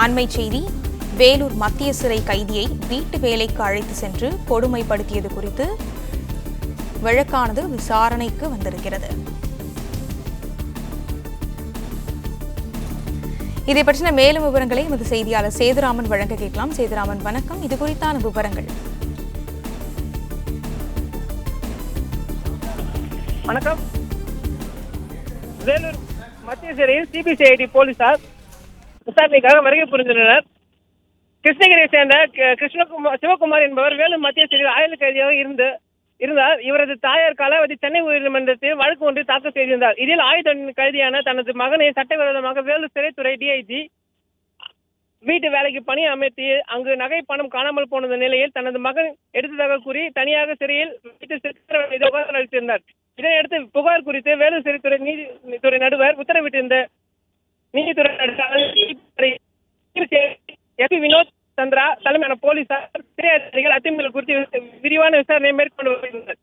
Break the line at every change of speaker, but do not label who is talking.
அண்மை செய்தி: வேலூர் மத்திய சிறை கைதியை வீட்டு வேலைக்கு அழைத்து சென்று கொடுமைப்படுத்தியது குறித்து வழக்கானது விசாரணைக்கு வந்திருக்கிறது. இதை பற்றின மேலும் விவரங்களை எமது செய்தியாளர் சேதுராமன் வழங்க கேட்கலாம். சேதுராமன், வணக்கம். இது குறித்தான விவரங்கள்.
வணக்கம். வேலூர் மத்திய சிறையில் சிபிசிஐடி போலீசார் விசாரணைக்காக வருகை புரிந்துள்ளனர். கிருஷ்ணகிரியை சேர்ந்த சிவகுமார் என்பவர் வேலூர் மத்திய சிறையில் ஆயுள் கைதியாக இருந்தார். இவரது தாயார் கலாவதி சென்னை உயர்நீதிமன்றத்தில் வழக்கு ஒன்றை தாக்கல் செய்திருந்தார். இதில் ஆயுள் கைதியான தனது மகனை சட்டவிரோதமாக வேலூர் சிறைத்துறை டிஐஜி வீட்டு வேலைக்கு பணி அமர்த்தி அங்கு நகை பணம் காணாமல் போன நிலையில் தனது மகன் எடுத்ததாக கூறி தனியாக சிறையில் அளித்திருந்தார். இதனையடுத்து புகார் குறித்து வேலூர் சிறைத்துறை நீதித்துறை நடுவர் உத்தரவிட்டிருந்த நீதித்துறை வினோத் சந்திரா தலைமையான போலீசார் சிறை அதிகாரிகள் அத்துமீறல் குறித்து விரிவான விசாரணை மேற்கொண்டு வருகின்றனர்.